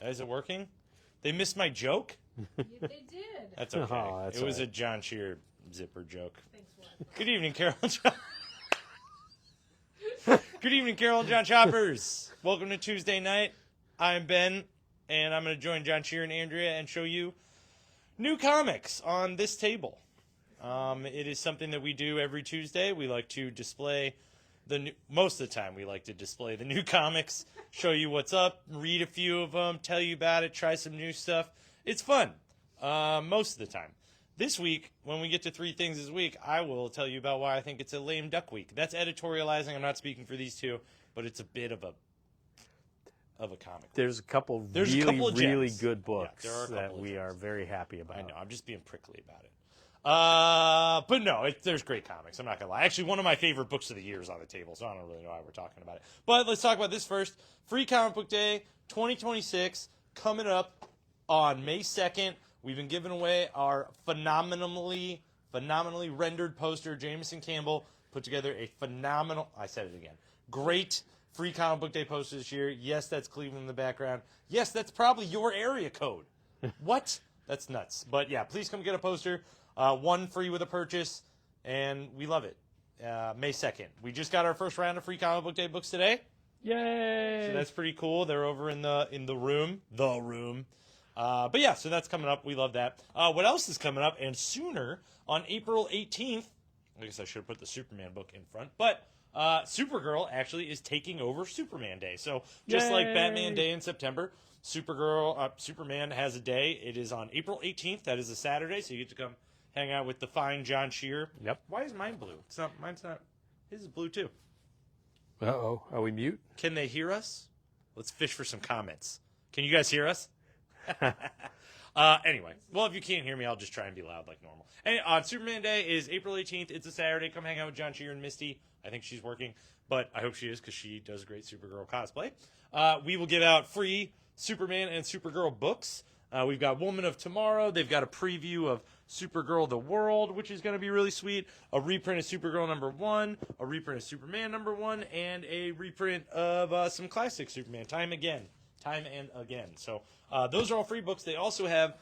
Is it working? They missed my joke? They did. That's okay. Oh, that's it was all right. a John Shear zipper joke. Thanks, Ward. Good evening, Carol and John. Good evening, Carol and John Choppers. Welcome to Tuesday night. I'm Ben, and I'm going to join John Shear and Andrea and show you new comics on this table. It is something that we do every Tuesday. We like to display most of the time we like to display the new comics, show you what's up, read a few of them, tell you about it, try some new stuff. It's fun most of the time. This week, when we get to 3 things this week, I will tell you about why I think it's a lame duck week. That's editorializing. I'm not speaking for these two, but it's a bit of a comic. There's a couple There's really, a couple of really gems. good books there are a couple that of we gems. are very happy about. I know. I'm just being prickly about it. But no, there's great comics. I'm not going to lie. Actually, one of my favorite books of the year is on the table, so I don't really know why we're talking about it. But let's talk about this first. Free Comic Book Day 2026 coming up on May 2nd. We've been giving away our phenomenally rendered poster. Jameson Campbell put together a great Free Comic Book Day poster this year. Yes, that's Cleveland in the background. Yes, that's probably your area code. What? That's nuts. But yeah, please come get a poster. 1 free with a purchase, and we love it. May 2nd. We just got our first round of Free Comic Book Day books today. Yay! So that's pretty cool. They're over in the room. But yeah, so that's coming up. We love that. What else is coming up? And sooner, on April 18th, I guess I should have put the Superman book in front, but Supergirl actually is taking over Superman Day. So just like Batman Day in September, Superman has a day. It is on April 18th. That is a Saturday, so you get to come hang out with the fine John Shear. Yep. Why is mine blue? Mine's not. His is blue too. Uh-oh. Are we mute? Can they hear us? Let's fish for some comments. Can you guys hear us? Anyway, well, if you can't hear me, I'll just try and be loud like normal. And on Superman Day is April 18th. It's a Saturday. Come hang out with John Shear and Misty. I think she's working, but I hope she is because she does great Supergirl cosplay. We will give out free Superman and Supergirl books. We've got Woman of Tomorrow. They've got a preview of Supergirl The World, which is going to be really sweet. A reprint of Supergirl #1, a reprint of Superman #1, and a reprint of some classic Superman, Time and Again. So those are all free books. They also have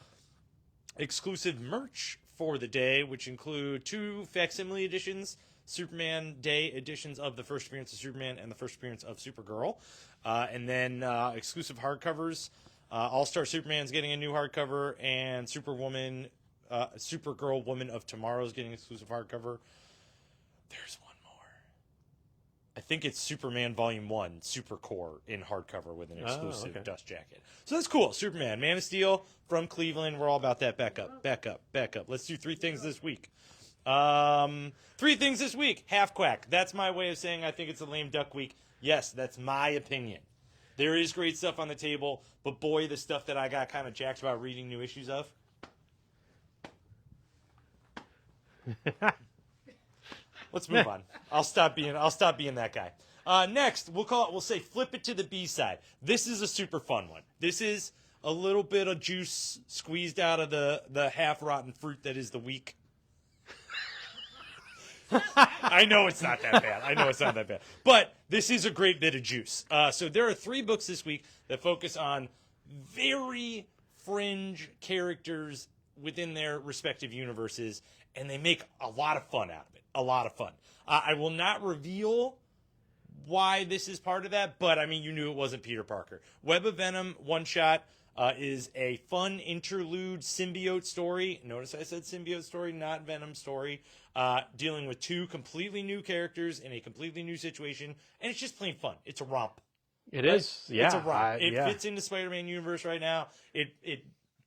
exclusive merch for the day, which include 2 facsimile editions, Superman Day editions of the first appearance of Superman and the first appearance of Supergirl. And then exclusive hardcovers. All-Star Superman's getting a new hardcover, and Supergirl Woman of Tomorrow is getting exclusive hardcover. There's one more. I think it's Superman Volume 1, Supercore, in hardcover with an exclusive dust jacket. So that's cool. Superman, Man of Steel from Cleveland. We're all about that. Back up. Let's do 3 things this week. 3 things this week. Half quack. That's my way of saying I think it's a lame duck week. Yes, that's my opinion. There is great stuff on the table, but boy, the stuff that I got kind of jacked about reading new issues of. Let's move on. I'll stop being that guy. Next, we'll say flip it to the B side. This is a super fun one. This is a little bit of juice squeezed out of the half rotten fruit that is the week. I know it's not that bad. But this is a great bit of juice. So there are 3 books this week that focus on very fringe characters within their respective universes, and they make a lot of fun out of it. A lot of fun. I will not reveal why this is part of that, but I mean, you knew it wasn't Peter Parker. Web of Venom one-shot is a fun interlude symbiote story. Notice I said symbiote story, not Venom story. Dealing with 2 completely new characters in a completely new situation, and it's just plain fun. It's a romp. It is, yeah. It's a romp. It fits into Spider-Man universe right now. It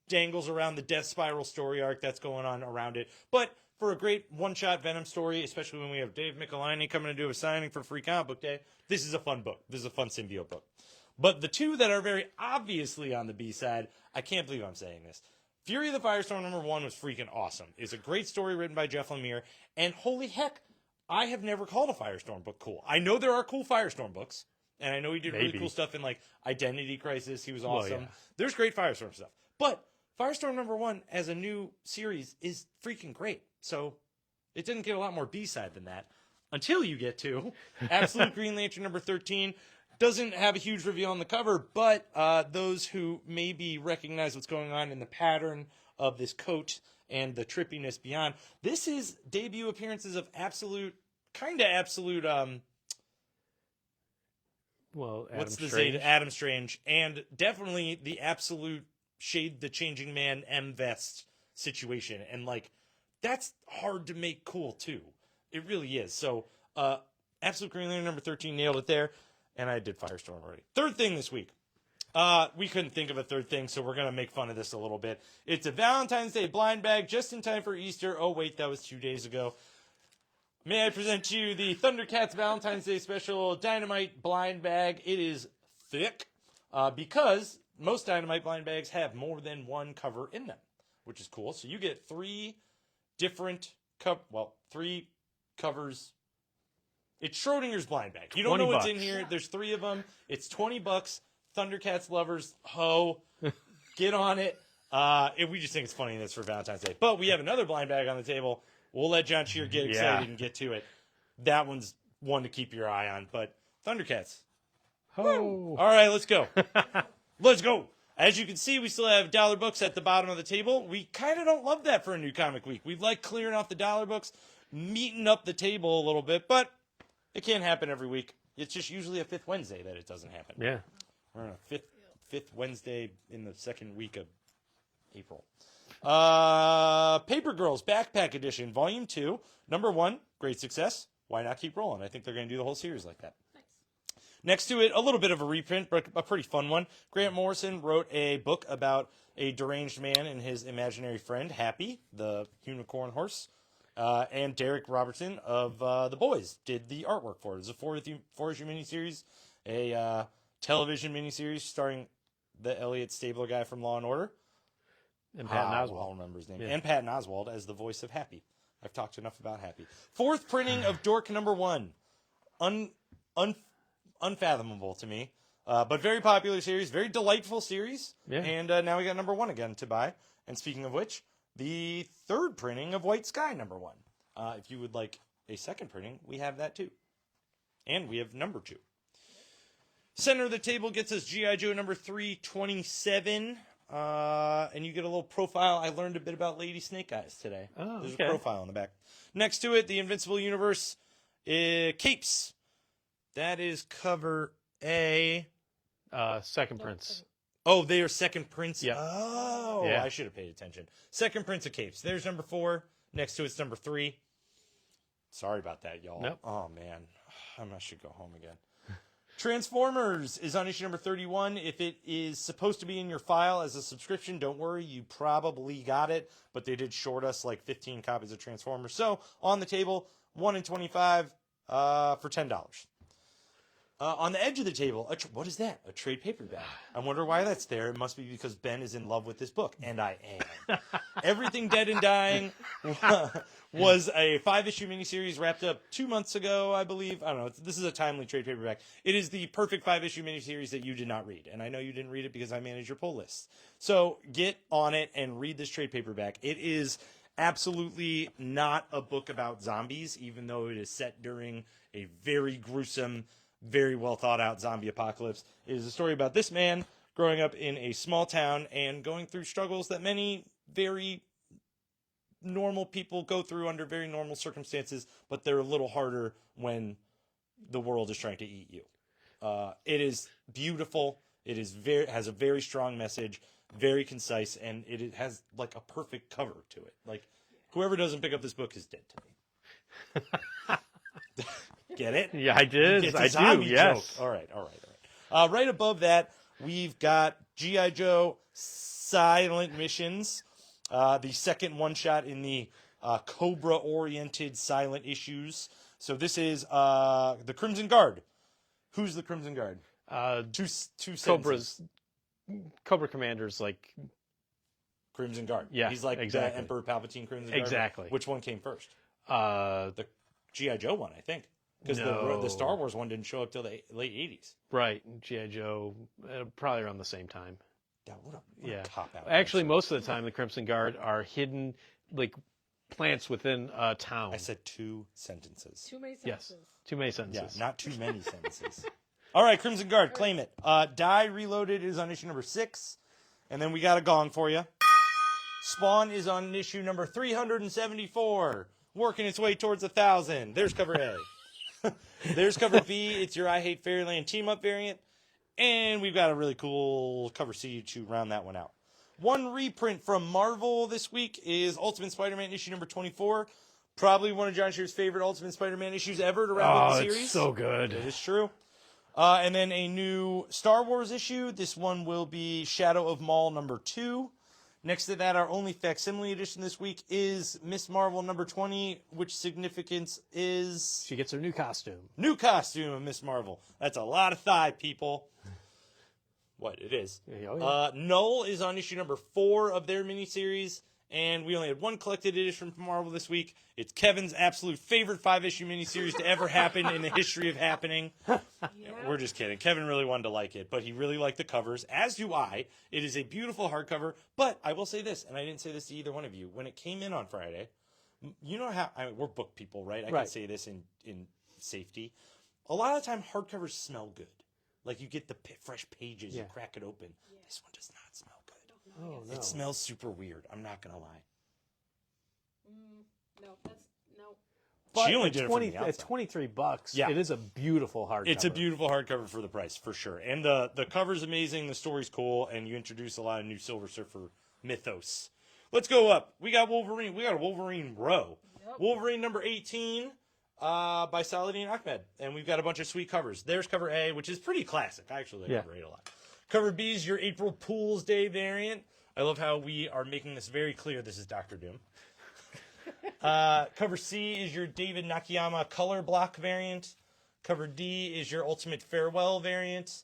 dangles around the Death Spiral story arc that's going on around it. But for a great one-shot Venom story, especially when we have Dave Michelinie coming to do a signing for Free Comic Book Day, this is a fun book. This is a fun symbiote book. But the 2 that are very obviously on the B side, I can't believe I'm saying this. Fury of the Firestorm #1 was freaking awesome. It's a great story written by Jeff Lemire, and holy heck, I have never called a Firestorm book cool. I know there are cool Firestorm books, and I know he did really cool stuff in like Identity Crisis. He was awesome. Well, yeah. There's great Firestorm stuff. But Firestorm #1 as a new series is freaking great. So it didn't get a lot more B-side than that until you get to Absolute Green Lantern #13. Doesn't have a huge reveal on the cover, but those who maybe recognize what's going on in the pattern of this coat and the trippiness beyond, this is debut appearances of absolute. Well, Adam What's the Strange. Zeta? Adam Strange, and definitely the absolute Shade the Changing Man M Vest situation, and like that's hard to make cool too. It really is. So, Absolute Green Lantern number 13 nailed it there, and I did Firestorm already. Third thing this week. We couldn't think of a third thing, so we're gonna make fun of this a little bit. It's a Valentine's Day blind bag just in time for Easter. Oh wait, that was 2 days ago. May I present to you the Thundercats Valentine's Day Special Dynamite Blind Bag. It is thick because most Dynamite blind bags have more than one cover in them, which is cool. So you get three different three covers. It's Schrodinger's blind bag. You don't know what's in here. There's 3 of them. It's $20. Thundercats lovers, get on it. We just think it's funny that's for Valentine's Day. But we have another blind bag on the table. We'll let John Shear get excited and get to it. That one's one to keep your eye on. But Thundercats. Oh. All right, let's go. Let's go. As you can see, we still have dollar books at the bottom of the table. We kind of don't love that for a new comic week. We like clearing off the dollar books, meeting up the table a little bit, but it can't happen every week. It's just usually a fifth Wednesday that it doesn't happen. Yeah. We're on a fifth Wednesday in the second week of April. Paper Girls Backpack Edition, Volume 2, number 1, great success. Why not keep rolling? I think they're going to do the whole series like that. Nice. Next to it, a little bit of a reprint, but a pretty fun one. Grant Morrison wrote a book about a deranged man and his imaginary friend, Happy, the unicorn horse. And Derek Robertson of The Boys did the artwork for it. It's a 4-issue miniseries, a television miniseries starring the Elliot Stabler guy from Law & Order. And Patton Oswalt. I'll remember his name. Yeah. And Patton Oswalt as the voice of Happy. I've talked enough about Happy. 4th printing of Dork number 1. Unfathomable to me. But very popular series. Very delightful series. Yeah. And now we got number 1 again to buy. And speaking of which, the 3rd printing of White Sky number 1. If you would like a 2nd printing, we have that too. And we have number 2. Center of the table gets us G.I. Joe number 327. And you get a little profile. I learned a bit about Lady Snake Eyes today. Oh, There's okay. a profile in the back. Next to it, the Invincible Universe Capes. That is cover A. Second Prince. Oh, they are second prints. Yeah. Oh, Yeah. I should have paid attention. Second prints of Capes. There's number 4. Next to it's number 3. Sorry about that, y'all. Nope. Oh, man. I should go home again. Transformers is on issue number 31. If it is supposed to be in your file as a subscription, don't worry. You probably got it, but they did short us like 15 copies of Transformers. So on the table, 1 in 25 for $10. On the edge of the table, what is that? A trade paperback. I wonder why that's there. It must be because Ben is in love with this book, and I am. Everything Dead and Dying was a 5-issue miniseries wrapped up 2 months ago, I believe. I don't know. This is a timely trade paperback. It is the perfect 5-issue miniseries that you did not read, and I know you didn't read it because I manage your pull list. So get on it and read this trade paperback. It is absolutely not a book about zombies, even though it is set during a very gruesome, very well thought out zombie apocalypse. It is a story about this man growing up in a small town and going through struggles that many very normal people go through under very normal circumstances, but they're a little harder when the world is trying to eat you. It is beautiful. It is has a very strong message, very concise, and it has like a perfect cover to it. Like whoever doesn't pick up this book is dead to me. Get it? Yeah, I did. It's a I do. zombie Yes. joke. All right. Right above that, we've got G.I. Joe Silent Missions, the second one-shot in the Cobra-oriented silent issues. So this is the Crimson Guard. Who's the Crimson Guard? Two Cobra's sentences. Cobra Commander's like Crimson Guard. Yeah, He's like exactly. the Emperor Palpatine Crimson Guard. Exactly. Which one came first? the G.I. Joe one, I think. Because No. the Star Wars one didn't show up till the late 80s. right G.I. Joe, probably around the same time. Yeah, what a Yeah. cop-out. Actually, most of the time, the Crimson Guard are hidden like plants within a town. I said 2 sentences. Too many yes, sentences. too many Yeah, sentences. not too many sentences. All right, Crimson Guard, claim it. Die Reloaded is on issue number 6. And then we got a gong for you. Spawn is on issue number 374, working its way towards 1,000. There's cover A. There's cover B. It's your I Hate Fairyland team-up variant. And we've got a really cool cover C to round that one out. One reprint from Marvel this week is Ultimate Spider-Man issue number 24. Probably one of John Shear's favorite Ultimate Spider-Man issues ever to round out the series. It's so good. It is true. And then a new Star Wars issue. This one will be Shadow of Maul number 2. Next to that, our only facsimile edition this week is Miss Marvel number 20, which significance is... She gets her new costume. New costume of Miss Marvel. That's a lot of thigh, people. What? It is. Oh, yeah. Null is on issue number 4 of their miniseries, and we only had one collected edition from Marvel this week. It's Kevin's absolute favorite 5-issue miniseries to ever happen in the history of happening. We're just kidding. Kevin really wanted to like it, but he really liked the covers, as do I. It is a beautiful hardcover, but I will say this, and I didn't say this to either one of you. When it came in on Friday, you know how we're book people, right? I can say this in safety. A lot of the time, hardcovers smell good. Like you get the fresh pages, you crack it open. This one does not smell good. Oh, no. It smells super weird. I'm not going to lie. No, that's no. But she only did it from the at outside. $23, Yeah. it is a beautiful hardcover. It's a beautiful hardcover for the price, for sure. And the cover's amazing, the story's cool, and you introduce a lot of new Silver Surfer mythos. Let's go up. We got Wolverine. We got a Wolverine row. Yep. Wolverine number 18 by Saladin Ahmed. And we've got a bunch of sweet covers. There's cover A, which is pretty classic. I actually like cover A a lot. Cover B is your April Fool's Day variant. I love how we are making this very clear. This is Dr. Doom. Cover C is your David Nakayama color block variant. Cover D is your Ultimate Farewell variant.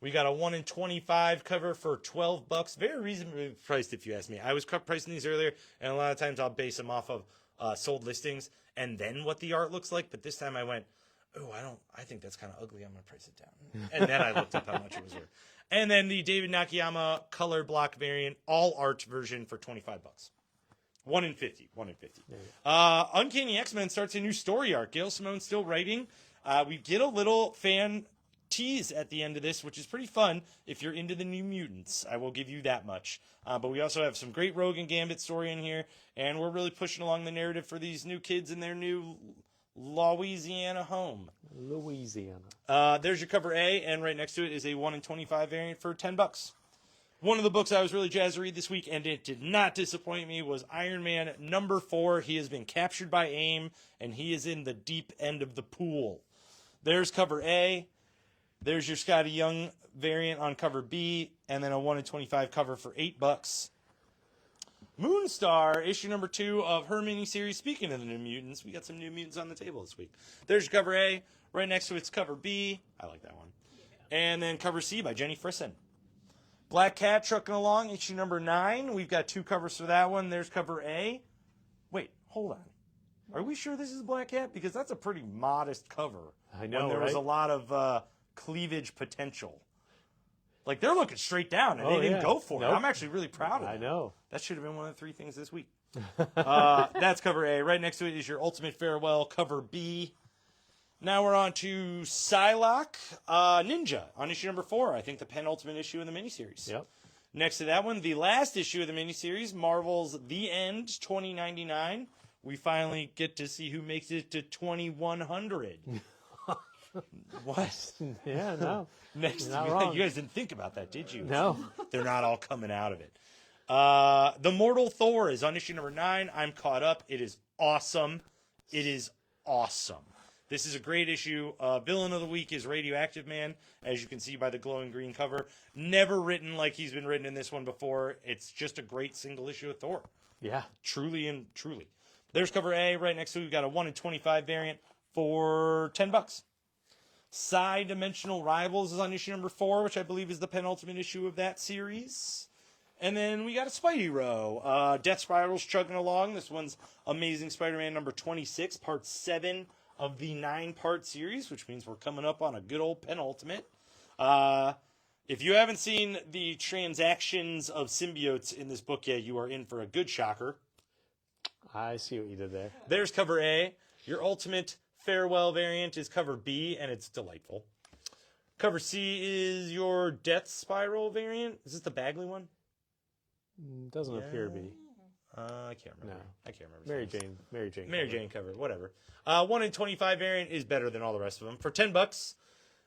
We got a 1 in 25 cover for $12. Very reasonably priced, if you ask me. I was pricing these earlier, and a lot of times I'll base them off of sold listings and then what the art looks like. But this time I went, I think that's kind of ugly. I'm going to price it down. And then I looked up how much it was worth. And then the David Nakayama color block variant, all art version for $25. 1 in 50. 1 in 50. Uncanny X-Men starts a new story arc. Gail Simone's still writing. We get a little fan tease at the end of this, which is pretty fun if you're into the New Mutants. I will give you that much. But we also have some great Rogue and Gambit story in here, and we're really pushing along the narrative for these new kids in their new Louisiana home. There's your cover A, and right next to it is a 1 in 25 variant for $10. One of the books I was really jazzed to read this week, and it did not disappoint me, was Iron Man number 4. He has been captured by AIM, and he is in the deep end of the pool. There's cover A. There's your Scotty Young variant on cover B, and then a 1 in 25 cover for $8. Moonstar, issue number 2 of her miniseries. Speaking of the New Mutants, we got some New Mutants on the table this week. There's your cover A. Right next to it's cover B. I like that one. And then cover C by Jenny Frisson. Black Cat trucking along, issue number 9. We've got 2 covers for that one. There's cover A. Wait, hold on. Are we sure this is Black Cat? Because that's a pretty modest cover. I know, when there was a lot of cleavage potential. Like, they're looking straight down, and they didn't go for it. I'm actually really proud of them. I know. That should have been one of the 3 things this week. That's cover A. Right next to it is your Ultimate Farewell, cover B. Now we're on to Psylocke Ninja on issue number 4. I think the penultimate issue in the miniseries. Yep. Next to that one, the last issue of the miniseries, Marvel's The End 2099. We finally get to see who makes it to 2100. What? Yeah, no. Next, You're not wrong. You guys didn't think about that, did you? No. They're not all coming out of it. The Mortal Thor is on issue number 9. I'm caught up. It is awesome. It is awesome. This is a great issue. Villain of the Week is Radioactive Man, as you can see by the glowing green cover. Never written like he's been written in this one before. It's just a great single issue of Thor. Yeah. Truly and truly. There's cover A. Right next to it, we've got a 1 in 25 variant for $10. Dimensional Rivals is on issue number 4, which I believe is the penultimate issue of that series. And then we got a Spidey row. Death Spiral's chugging along. This one's Amazing Spider-Man number 26, part 7 of the 9-part series, which means we're coming up on a good old penultimate. If you haven't seen the transactions of symbiotes in this book yet, you are in for a good shocker. I see what you did there. There's cover A. Your Ultimate Farewell variant is cover B, and it's delightful. Cover C is your Death Spiral variant. Is this the Bagley one? Doesn't appear to be. I can't remember. No. I can't remember. Mary Jane. Mary Jane cover, whatever. 1 in 25 variant is better than all the rest of them. For $10,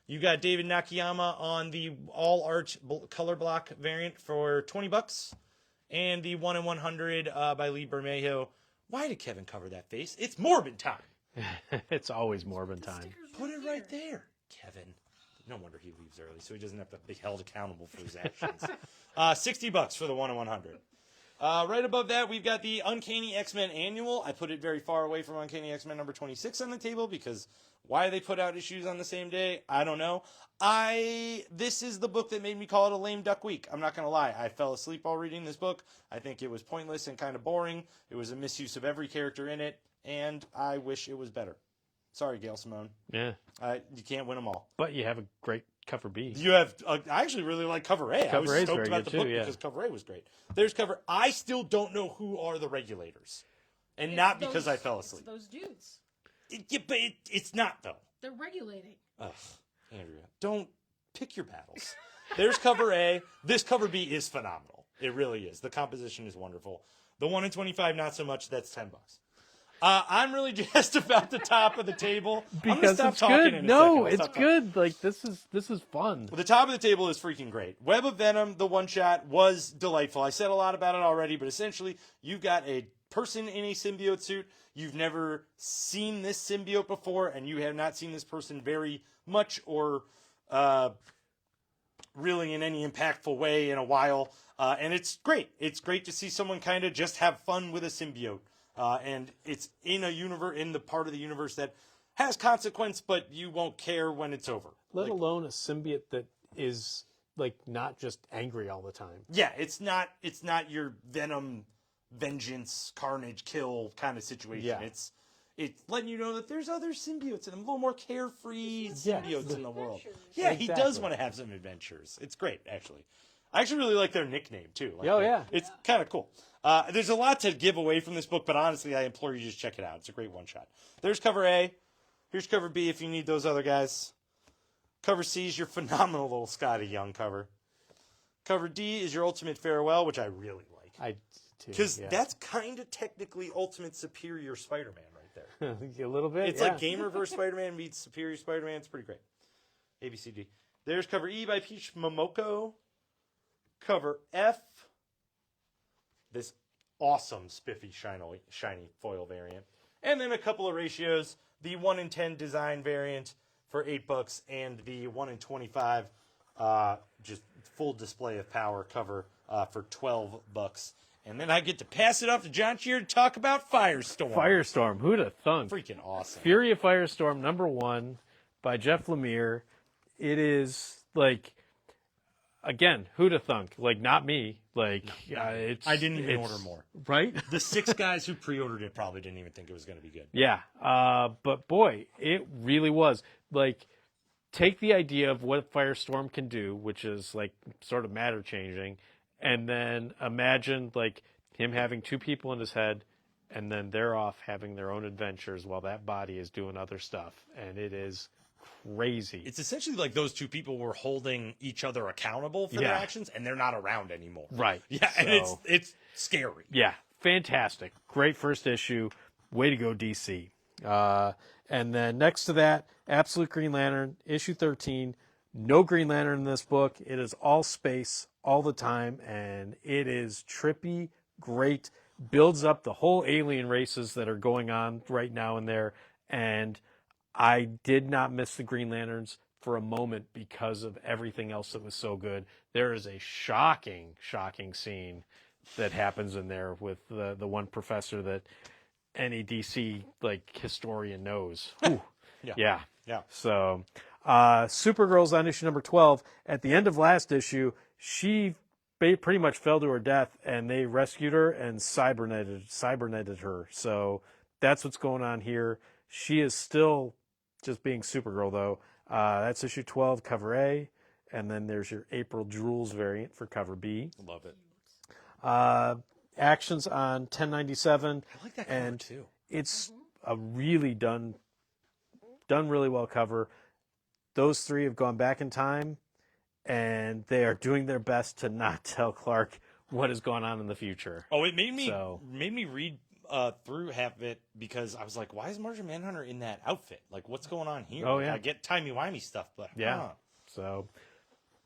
you got David Nakayama on the all art color block variant for $20, and the 1 in 100 by Lee Bermejo. Why did Kevin cover that face? It's Morbid time. It's always Morbid time. Put it right there, Kevin. No wonder he leaves early, so he doesn't have to be held accountable for his actions. $60 for the 1 in 100. Right above that, we've got the Uncanny X-Men Annual. I put it very far away from Uncanny X-Men number 26 on the table because why they put out issues on the same day, I don't know. This is the book that made me call it a lame duck week. I'm not going to lie. I fell asleep while reading this book. I think it was pointless and kind of boring. It was a misuse of every character in it, and I wish it was better. Sorry, Gail Simone. Yeah. You can't win them all. But you have a great cover B. You have. I actually really like cover A. I was Cover A is stoked very about good the book too, yeah. because cover A was great. There's cover. I still don't know who are the regulators, and not because I fell asleep. It's those dudes. But it's not though. They're regulating. Ugh, Andrea, don't pick your battles. There's cover A. This cover B is phenomenal. It really is. The composition is wonderful. The 1 in 25, not so much. That's $10. I'm really just about the top of the table. Because I'm it's stop talking good. in a No, second. I'll it's stop talking. good. Like this is fun. Well, the top of the table is freaking great. Web of Venom, the one shot, was delightful. I said a lot about it already, but essentially, you've got a person in a symbiote suit. You've never seen this symbiote before, and you have not seen this person very much or really in any impactful way in a while. And it's great. It's great to see someone kind of just have fun with a symbiote. And it's in a universe, in the part of the universe that has consequence, but you won't care when it's over. Let alone a symbiote that is like not just angry all the time. Yeah, it's not your Venom, vengeance, carnage, kill kind of situation. Yeah. It's letting you know that there's other symbiotes and a little more carefree symbiotes in the world. Yeah, he does Exactly. want to have some adventures. It's great, actually. I actually really like their nickname too. Like yeah. It's kind of cool. There's a lot to give away from this book, but honestly, I implore you to just check it out. It's a great one shot. There's cover A. Here's cover B if you need those other guys. Cover C is your phenomenal little Scotty Young cover. Cover D is your Ultimate Farewell, which I really like. I too. Because yeah. that's kind of technically Ultimate Superior Spider-Man right there. A little bit. It's like Gamerverse Spider-Man meets Superior Spider-Man. It's pretty great. ABCD. There's cover E by Peach Momoko. Cover F. This awesome spiffy shiny foil variant. And then a couple of ratios. The 1 in 10 design variant for $8 and the 1 in 25 just full display of power cover for $12. And then I get to pass it off to John Cheer to talk about Firestorm. Firestorm. Who'd have thunk? Freaking awesome. Fury of Firestorm #1 by Jeff Lemire. It is like, again, who'd have thunk? Like, not me. Like, it's. I didn't even order more. Right? The 6 guys who pre-ordered it probably didn't even think it was going to be good. Yeah. But boy, it really was. Like, take the idea of what Firestorm can do, which is like sort of matter changing, and then imagine like him having 2 people in his head, and then they're off having their own adventures while that body is doing other stuff, and it is crazy. It's essentially like those 2 people were holding each other accountable for their Yeah. actions, and they're not around anymore. Right. Yeah, and So- it's scary. Yeah, fantastic. Great first issue. Way to go, DC. And then next to that, Absolute Green Lantern, issue 13. No Green Lantern in this book. It is all space all the time, and it is trippy, great, builds up the whole alien races that are going on right now in there. And I did not miss the Green Lanterns for a moment because of everything else that was so good. There is a shocking scene that happens in there with the one professor that any DC like historian knows. Whew. Yeah. So, Supergirl's on issue number 12. At the end of last issue, she pretty much fell to her death, and they rescued her and cyberneted her. So that's what's going on here. She is still just being Supergirl, though. That's issue 12, cover A. And then there's your April Jules variant for cover B. Love it. Actions on 1097. I like that cover and too. It's a really done really well cover. those three have gone back in time, and they are doing their best to not tell Clark what is going on in the future. Oh, it made me So- read through half of it because I was like, why is Martian Manhunter in that outfit? Like, what's going on here? Oh, Like, yeah. I get timey-wimey stuff, but Yeah. So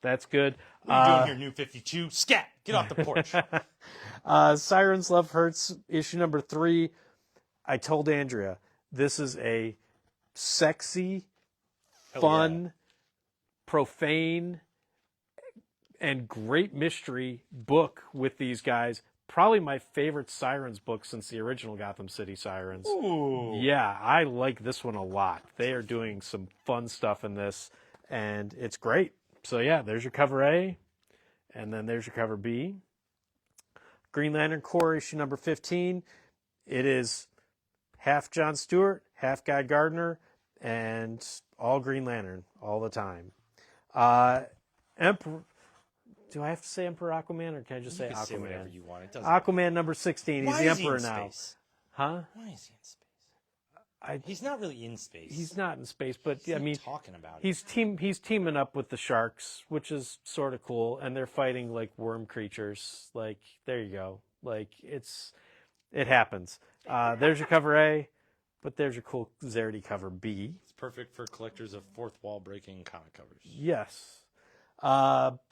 that's good. What are you doing here, New 52? Scat! Get off the porch. Sirens Love Hurts, issue number 3. I told Andrea, this is a sexy, Hell fun, profane, and great mystery book with these guys. Probably my favorite Sirens book since the original Gotham City Sirens. Ooh. Yeah, I like this one a lot. They are doing some fun stuff in this, and it's great. So yeah, there's your cover A, and then there's your cover B. Green Lantern Corps issue number 15. It is half John Stewart, half Guy Gardner, and all Green Lantern all the time. Emperor. Do I have to say Emperor Aquaman, or can I just say You can say whatever Aquaman? you want. It doesn't Aquaman number 16. He's Why the is he Emperor in now. space? Huh? Why is he in space? He's not really in space. He's not in space, but He's I mean, talking about it. he's teaming up with the sharks, which is sort of cool, and they're fighting like worm creatures. Like, there you go. Like, it happens. There's your cover A, but there's your cool Zarity cover B. It's perfect for collectors of fourth wall breaking comic covers. Yes.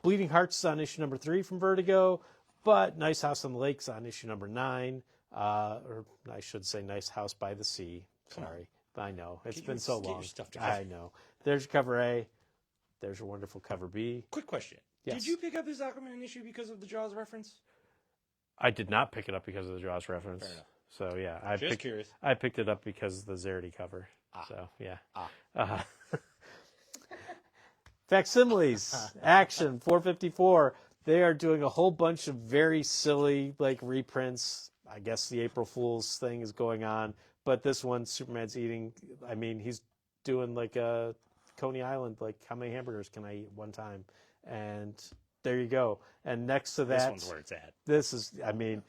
Bleeding Hearts is on issue number 3 from Vertigo, but Nice House on the Lake's on issue number 9. Or I should say Nice House by the Sea. Sorry. I know. It's been so get your long. stuff together. I know. There's your cover A. There's your wonderful cover B. Quick question. Yes. Did you pick up this Aquaman issue because of the Jaws reference? I did not pick it up because of the Jaws reference. Fair enough. So yeah, I Just curious. I picked it up because of the Zarity cover. So yeah. Facsimiles, Action, 454. They are doing a whole bunch of very silly like reprints. I guess the April Fool's thing is going on, but this one, Superman's eating. I mean, he's doing like a Coney Island. Like, how many hamburgers can I eat at one time? And there you go. And next to that, This one's where it's at. this is. I mean,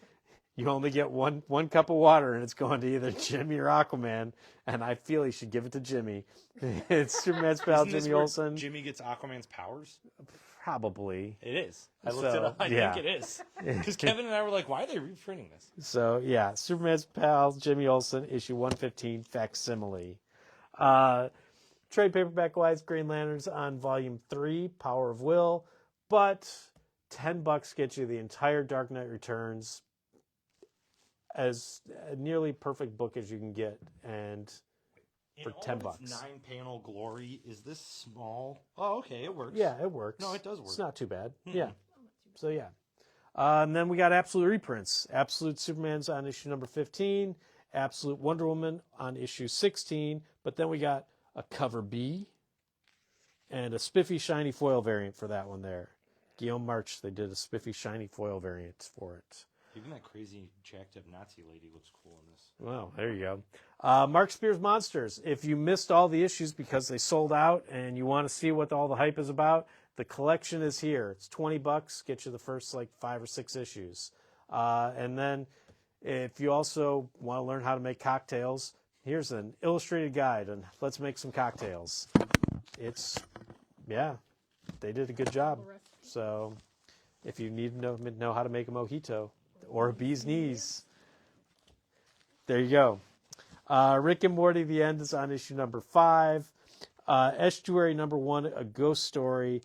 you only get one cup of water, and it's going to either Jimmy or Aquaman. And I feel he should give it to Jimmy. It's Superman's pal, Isn't this Jimmy where Olsen. Jimmy gets Aquaman's powers? Probably. It is. I looked So, it up. I yeah. think it is. Because Kevin and I were like, why are they reprinting this? So yeah, Superman's pal, Jimmy Olsen, issue 115, facsimile. Trade paperback wise, Green Lanterns on volume 3, Power of Will, but $10 gets you the entire Dark Knight Returns, as a nearly perfect book as you can get, and for $10. 9-panel glory. Is this small? Oh, okay, it works. yeah, it works. No, it does work. It's not too bad. Yeah. So yeah. And then we got Absolute reprints. Absolute Superman's on issue number 15. Absolute Wonder Woman on issue 16. But then we got a cover B and a spiffy shiny foil variant for that one there. Guillaume March, they did a spiffy shiny foil variant for it. Even that crazy jacked up Nazi lady looks cool in this. Well, there you go. Mark Spears Monsters. If you missed all the issues because they sold out and you want to see what all the hype is about, the collection is here. It's $20. Get you the first like 5 or 6 issues. And then if you also want to learn how to make cocktails, here's an illustrated guide on let's make some cocktails. It's, yeah, they did a good job. So if you need to know how to make a mojito or a bee's knees, there you go. Rick and Morty, The End is on issue number 5. Estuary number 1, A Ghost Story.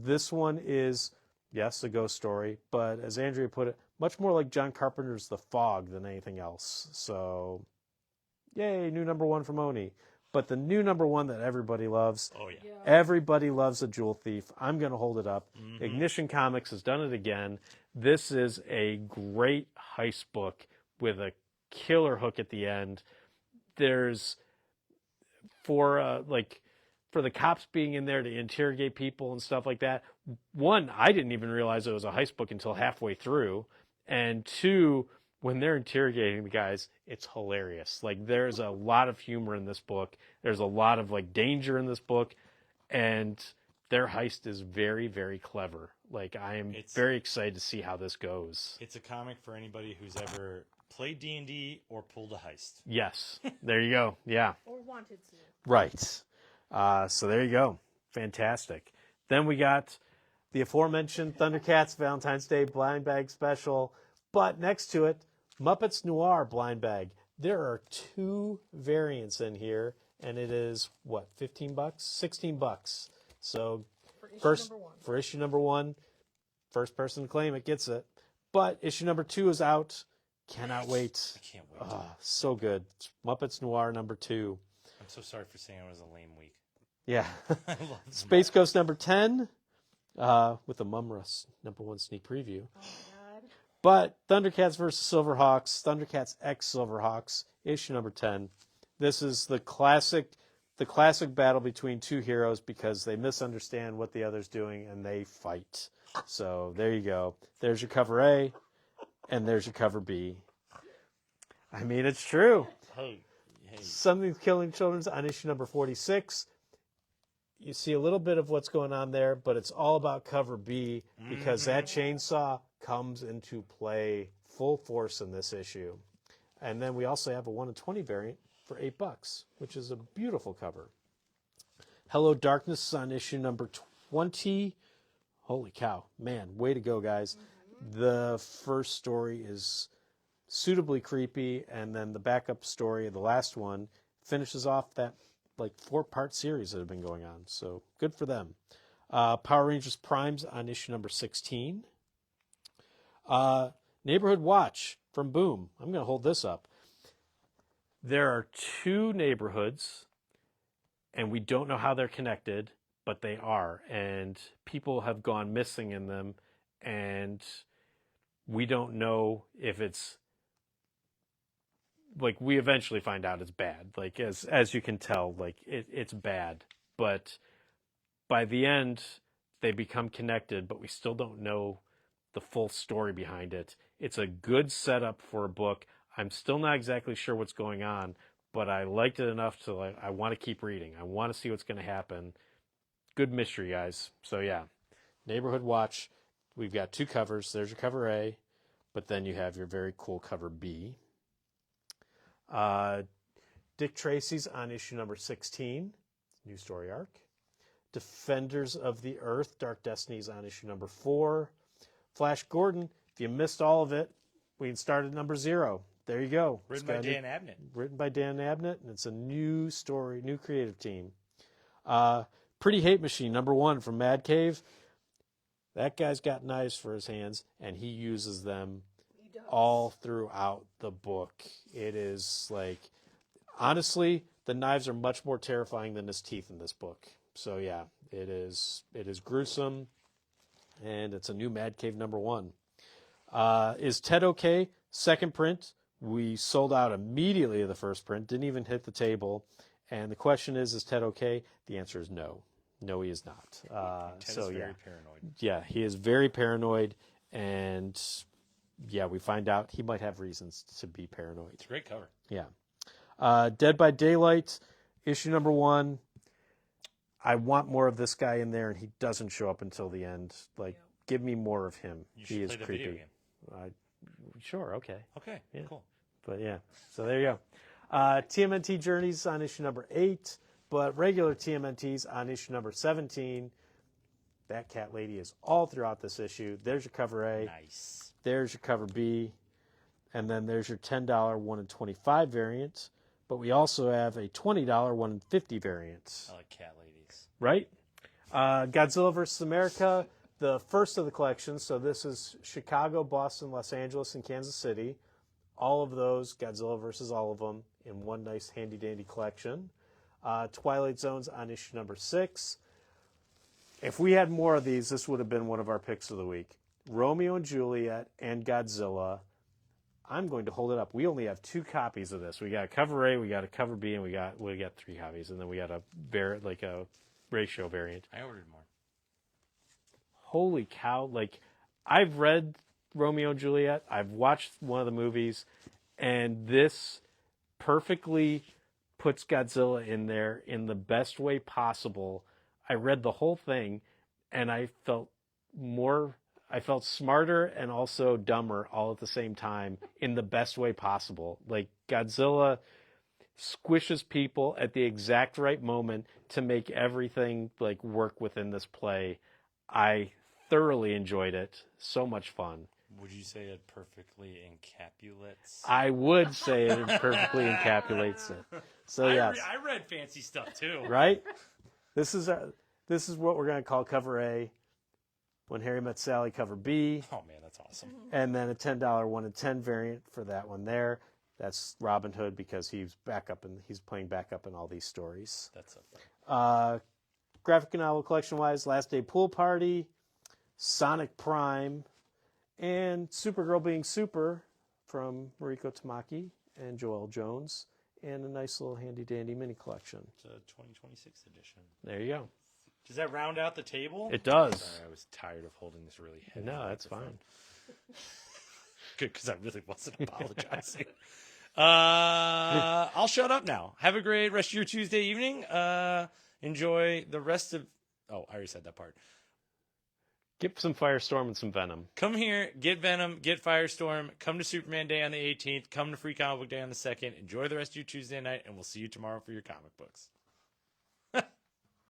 This one is, yes, a ghost story, but as Andrea put it, much more like John Carpenter's The Fog than anything else. So, yay, new number 1 from Oni. But the new number 1 that everybody loves, Oh, yeah. everybody loves a Jewel Thief. I'm going to hold it up. Ignition Comics has done it again. This is a great heist book with a killer hook at the end. There's, for the cops being in there to interrogate people and stuff like that. 1, I didn't even realize it was a heist book until halfway through. And 2, when they're interrogating the guys, it's hilarious. Like, there's a lot of humor in this book. There's a lot of like danger in this book, and their heist is very, very clever. Like, I am very excited to see how this goes. It's a comic for anybody who's ever played D&D or pulled a heist. Yes, there you go. Yeah, Or wanted to. right. So there you go. Fantastic. Then we got the aforementioned Thundercats Valentine's Day blind bag special, but next to it, Muppets Noir blind bag. There are 2 variants in here, and it is what, $15, $16. So for issue number 1, first person to claim it gets it. But issue number 2 is out. Cannot wait. I can't wait. Oh, so good. Muppets Noir number 2. I'm so sorry for saying it was a lame week. Yeah. I love Space Ghost number 10 with the Mumruss number 1 sneak preview. Oh my god. But Thundercats versus Silverhawks, Thundercats X Silverhawks, issue number 10. This is the classic battle between 2 heroes because they misunderstand what the other's doing and they fight. So there you go. There's your cover A, and there's your cover B. I mean, it's true. Hey. Something's Killing Children's on issue number 46. You see a little bit of what's going on there, but it's all about cover B because that chainsaw comes into play full force in this issue. And then we also have a 1 in 20 variant for $8, which is a beautiful cover. Hello Darkness is on issue number 20. Holy cow. Man, way to go, guys. The first story is suitably creepy, and then the backup story, the last one, finishes off that 4-part series that have been going on. So good for them. Power Rangers Primes on issue number 16. Neighborhood Watch from Boom. I'm going to hold this up. There are 2 neighborhoods, and we don't know how they're connected, but they are. And people have gone missing in them, and we don't know if it's we eventually find out it's bad. As you can tell, it's bad. But by the end, they become connected, but we still don't know the full story behind it. It's a good setup for a book. I'm still not exactly sure what's going on, but I liked it enough to I want to keep reading. I want to see what's going to happen. Good mystery, guys. So yeah, Neighborhood Watch. We've got 2 covers. There's your cover A, but then you have your very cool cover B. Dick Tracy's on issue number 16, new story arc. Defenders of the Earth, Dark Destinies on issue number 4. Flash Gordon, if you missed all of it, we can start at number 0. There you go. Written by Dan Abnett. Written by Dan Abnett, and it's a new story, new creative team. Pretty Hate Machine, number 1 from Mad Cave. That guy's got knives for his hands, and he uses them all throughout the book. It is honestly, the knives are much more terrifying than his teeth in this book. So yeah, it is gruesome, and it's a new Mad Cave number 1. Is Ted okay? Second print. We sold out immediately of the first print, didn't even hit the table. And the question is Ted okay? The answer is no. No, he is not. Ted is very paranoid. Yeah, he is very paranoid, and yeah, we find out he might have reasons to be paranoid. It's a great cover. Yeah. Dead by Daylight, issue number 1. I want more of this guy in there, and he doesn't show up until the end. Give me more of him. He is play the creepy. video game. Sure, okay. Okay, Yeah. cool. But yeah, so there you go. TMNT Journeys on issue number 8, but regular TMNTs on issue number 17. That cat lady is all throughout this issue. There's your cover A. Nice. There's your cover B. And then there's your $10 1 in 25 variant. But we also have a $20 1 in 50 variant. I like cat ladies. Right? Godzilla vs. America, the first of the collection. So this is Chicago, Boston, Los Angeles, and Kansas City. All of those, Godzilla versus all of them, in one nice handy-dandy collection. Twilight Zone's on issue number 6. If we had more of these, this would have been one of our picks of the week. Romeo and Juliet and Godzilla. I'm going to hold it up. We only have 2 copies of this. We got a cover A, we got a cover B, and we got 3 copies, and then we got a ratio variant. I ordered more. Holy cow! I've read Romeo and Juliet. I've watched one of the movies, and this perfectly puts Godzilla in there in the best way possible. I read the whole thing, and I felt smarter and also dumber all at the same time in the best way possible. Godzilla, squishes people at the exact right moment to make everything like work within this play. I thoroughly enjoyed it. So much fun. Would you say it perfectly encapsulates? I would say it perfectly encapsulates it. So yes, I read fancy stuff too. right? This is what we're going to call cover A. When Harry Met Sally, cover B. Oh man, that's awesome. And then a $10 1 in 10 variant for that one there. That's Robin Hood because he's playing backup in all these stories. That's so fun. Graphic novel collection wise, Last Day Pool Party, Sonic Prime, and Supergirl Being Super from Mariko Tamaki and Joelle Jones, and a nice little handy dandy mini collection. It's a 2026 edition. There you go. Does that round out the table? It does. Sorry, I was tired of holding this really heavy. No, that's microphone. fine. Good, because I really wasn't apologizing. I'll shut up now. Have a great rest of your Tuesday evening. Enjoy the rest of... Oh, I already said that part. Get some Firestorm and some Venom. Come here, get Venom, get Firestorm, come to Superman Day on the 18th, come to Free Comic Book Day on the 2nd. Enjoy the rest of your Tuesday night, and we'll see you tomorrow for your comic books.